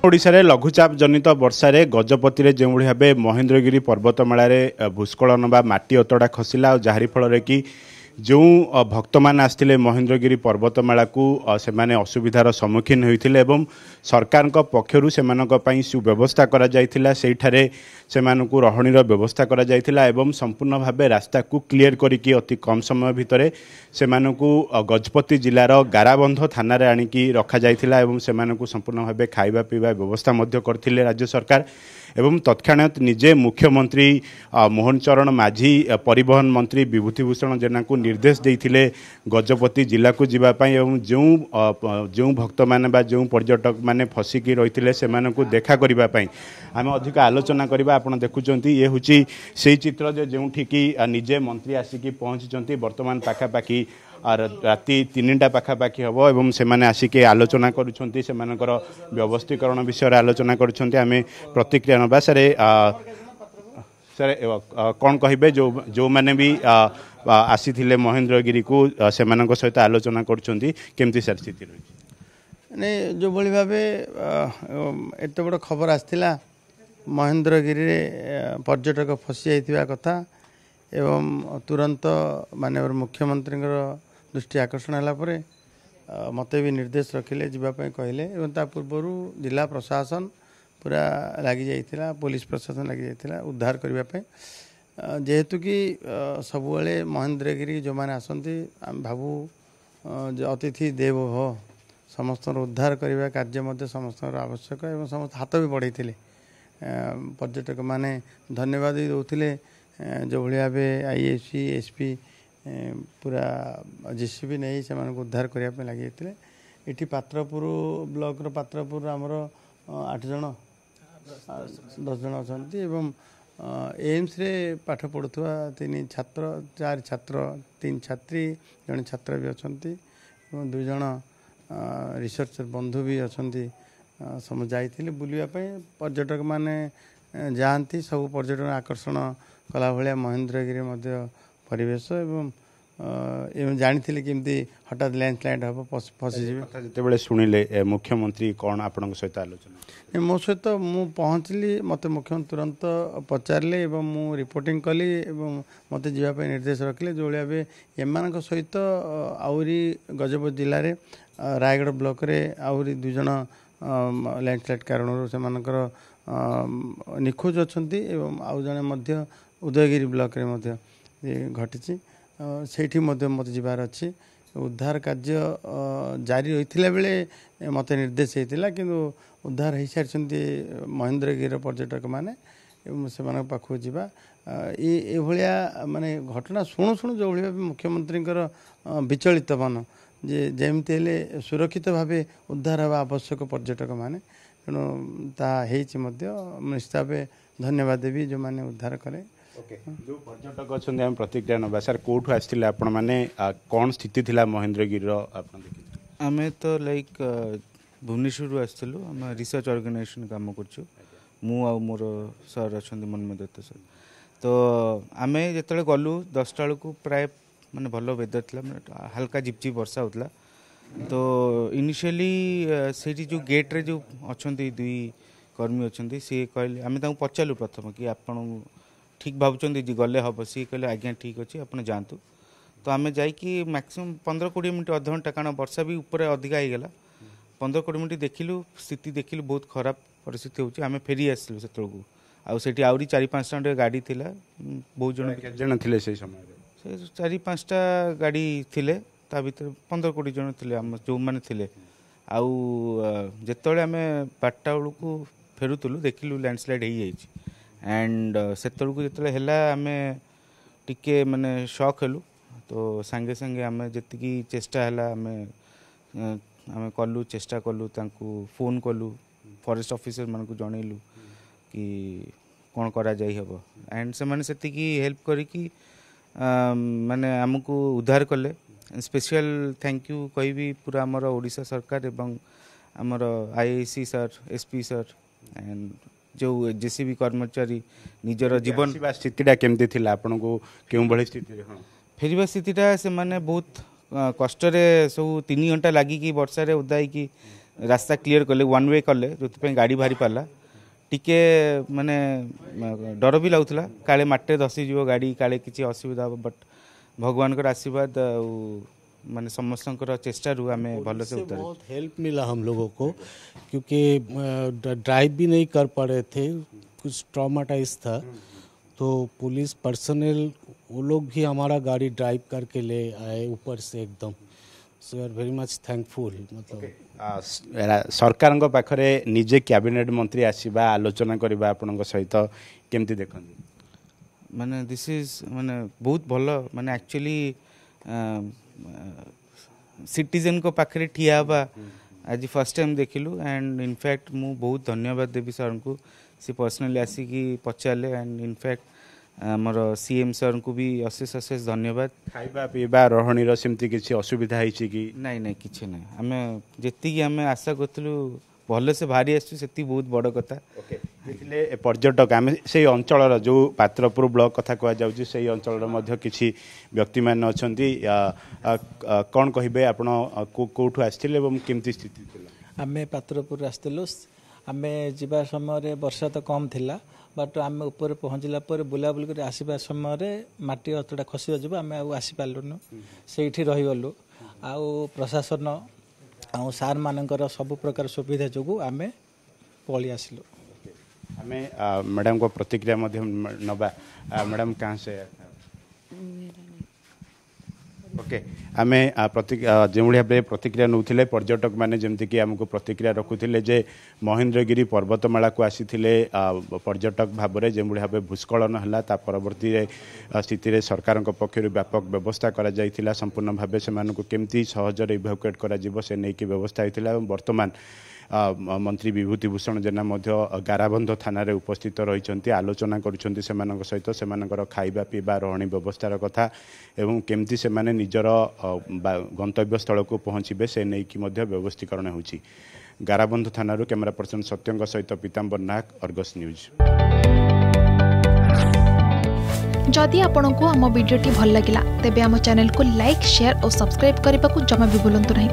ओडिशा लघुचाप जनित वर्षार गजपति में जो भाव महेन्द्रगिरी पर्वतमाल भूस्खलन बा माटी अतड़ा खसला जहारी फल कि जो भक्त मैंने आसते महेन्द्रगिरी पर्वतमाला को सेमाने असुविधार सम्मुखीन होते एवं सरकार पक्षर से सुव्यवस्था करा जायथिला सेठारे सेमानकु रहणीर व्यवस्था करा जायथिला एवं संपूर्ण भाव रास्ता को क्लीयर करिकी अति कम समय भितर सेमानकु गजपति जिलार गाराबंध थाना रे आनिकी रखा जायथिला एवं सेमानकु संपूर्ण भाव खाइबा पीवा व्यवस्था मध्य करथिले राज्य सरकार एवं तत्क्षणात निजे मुख्यमंत्री मोहन चरण माझी परिवहन मंत्री विभूतिभूषण जेना को निर्देश देइथिले गजपति जिला को जीवापाई एवं जो भक्त माने बा जो पर्यटक माने फसिकी रही से देखा करने आम अधिक आलोचना करवा आपड़ देखुं ये हूँ से चित्र जो कि निजे मंत्री आसिकी पहुँची बर्तमान पाखापाखि राति 3टा पाखापाखि हम एवं से आसिके आलोचना कर व्यवस्थीकरण विषय आलोचना करें प्रतिक्रिया नवा सर सर कौन कहे जो मैंने भी आसी महेन्द्रगिरी को से सहित आलोचना करमती सर स्थिति रही नहीं जो भली भाव एत बड़ खबर आसला महेन्द्रगिरी पर्यटक फसी जाइथिबा कथा एवं तुरंत माननीय मुख्यमंत्री दृष्टि आकर्षण है मत भी निर्देश रखिले जीवाई कहले पूर्वर जिला प्रशासन पूरा लगी जाइथिला पुलिस प्रशासन लगी जाइथिला उद्धार करने जेहेतु कि सबुले महेन्द्रगिरी जो मैंने आसती भावु अतिथि देव हो समस्त उद्धार करने कार्य समस्त आवश्यक एवं समस्त हाथ भी बढ़े पर्यटक माने धन्यवाद भी दौले जो भाव आईएसपी एसपी पूरा जेसीबी नहीं से उद्धार करने लगी ये पात्रपुर ब्लॉक पात्रपुर आमर 8 जन 10 जन अच्छा एम्स रे पाठ पढ़ुवा 3 छात्र 4 छात्र 3 छात्री जड़े छात्र भी अच्छा 2 जन रिसर्चर बंधु भी अच्छा सम जाइए बुलापी पर्यटक माने जाती सब पर्यटन आकर्षण कला भाया महेन्द्रगिरी परिवेश एवं जानी केमती हठात लैंडस्लाइड हम फसीजी जो शुणिले मुख्यमंत्री कौन आपण सहित आलोचना मो सहित मु पहुँचली मत मुख्यमंत्री तुरंत पचारे मु रिपोर्टिंग कली मत जावाई निर्देश रखिले जो भाव एम सहित आहरी गजपति जिले में रायगढ़ ब्लॉक रे आहरी 2 जन लैंडस्लाइड कारण से निखोज अच्छा आउ जड़े उदयगिरी ब्लॉक रे घटी से मत जबार अच्छी उद्धार कार्य जारी होता बेले मत निर्देश होता कि उद्धार हो सारी महेन्द्रगिरी पर्यटक मैंने से पाखु जावा ये माने घटना शुणु शुणु जो भाव मुख्यमंत्री विचलित मन जे जमती सुरक्षित भाव उद्धार हवा आवश्यक पर्यटक मैंने तेणु ताकि निश्चित भाव धन्यवाद देवी जो मैंने उद्धार करें जो पर्यटक अच्छा प्रतिक्रिया नवा सर कौटू आसते आपण मैंने कौन स्थिति थिला महेन्द्रगिरी आम तो लाइक भुवनेश्वर आसलु आम रिसर्च ऑर्गेनाइजेशन काम कर मोर सर अच्छा मनमय दत्त सर तो आम जो गलु 10टा बेलू प्राय माने भल वेदर थी हल्का झिपझिप वर्षा होता तो इनिशियली से जो गेट रे जो अच्छा 2 कर्मी अच्छा सी कहले आम पचारू प्रथम कि आपण ठीक भावुं गले हम सी कहले आज्ञा ठीक अच्छे आपड़ जातु तो आम जाकि मैक्सिमम 15-20 मिनट अध घंटा कारण वर्षा भी ऊपर अधिका होगला 15-20 मिनट देखिलु स्थिति देखिलु बहुत खराब परिस्थिति होची आम फेरी आसलु से आउ से आहरी 4-5 टा गाड़ी थिला बहुत जन थे से समय 4-5टा गाड़ी थिले ता भीतर 15-20 जन थिले आम जो माने थिले आउ जेतले आम 12टा बेलू फेरुतलु देखिलु लैंडस्लाइड हो जाइए एंड से जो आम टिके माने शॉक हेलु तो सांगे सांगे आम जी चेष्टा है आम कलु चेष्टा कलु फोन कलु फॉरेस्ट ऑफिसर मान को जनइलु कि कौन करा जाई हबो एंड से माने सेतिकी हेल्प करिकी माने आमको उद्धार कले स्पेशल थैंक यू कहि पूरा आमर ओडिशा सरकार एवं आमर IIC sir SP sir and जो जेसीबी कर्मचारी निजर जीवन स्थितिटा केमती थिला आपन को केउ भली स्थिति रे फेरिबा स्थितिटा से माने बहुत कष्ट रे सब 3 घंटा लागी कि वर्षा रे उदाई कि रास्ता क्लीयर कले वन वे कले जो गाड़ी बाहरी पाला टिके माने डर भी लगुला काले माटे धसीज गाड़ी काले किसी असुविधा हम बट भगवान का आशीर्वाद माने समस्त चेष्टा रू आम भल से उतर बहुत हेल्प मिला हम लोगों को क्योंकि ड्राइव भी नहीं कर पा रहे थे, कुछ ट्रॉमाटाइज था। तो पुलिस पर्सनल वो लोग भी हमारा गाड़ी ड्राइव करके ले आए ऊपर से एकदम। सो आर वेरी मच थैंकफुल। मतलब सरकार पाखरे निजे कैबिनेट मंत्री आसीबा आलोचना करबा आपनक सहित केमती देखन माने दिस इज माने बहुत भल माने एक्चुअली सिटीजन को पाखरे ठिया हवा आज फर्स्ट टाइम देखिलु एंड इनफैक्ट मु बहुत धन्यवाद देवी सर को सी पर्सनली आसिकी पचारे एंड इनफैक्ट आमर सीएम सर को भी अशेष अशेष धन्यवाद। खाइबा पीबा रहणी सेमती किसी असुविधा है कि नहीं नहीं किसी ना आम जी आम आशा करूँ भल से बाहरी आसी बहुत बड़ कथा। देखिले पर्यटक आम से अंचल जो पात्रपुर ब्लॉक कथा कह जाऊँ से अंचल किसी व्यक्ति मान अच्छा कौन कहे आप कौटू आसते केमती स्थिति थिला? आम पात्रपुर आसलु आम जा समय वर्षा तो कम थिला बट आम ऊपर पहुँचला बुलाबुल कर आसवा समय माटी अतटा खसी जो आम आसपारूँ से रहीगलु आउ प्रशासन आ सार मानकर सब प्रकार सुविधा जो आम पलि आसलु। आम मैडम को प्रतिक्रिया नबा मैडम कहाँ से ओके आम जो भाव प्रतिक्रिया नौले पर्यटक मैंने जमीक आमको प्रतिक्रिया रखुले जे महेंद्रगिरी पर्वतमाला को आसी पर्यटक भाव में जो भाव भूस्खलन है परवर्ती स्थिति सरकार पक्षर व्यापक व्यवस्था करा संपूर्ण भाव से केमती सहजरे इवाकुएट कर नहीं व्यवस्था होता। बर्तमान मंत्री विभूति भूषण जेना गाराबंध थाना रे उपस्थित रही आलोचना करुँच सहित से खाइबा पीवा रहणी व्यवस्थार कथा एवं केमती से निजर गंतव्य स्थल को पहुँचे से नहीं कि व्यवस्थीकरण होची। गाराबंध थाना कैमरा पर्सन सत्यंग सहित पीताम्बर नायक, अर्गस न्यूज। जदि आपंक आम भिडी भल लगा तेब आम चैनल को लाइक शेयर और सब्सक्राइब करने को जमा भी भूलु नहीं।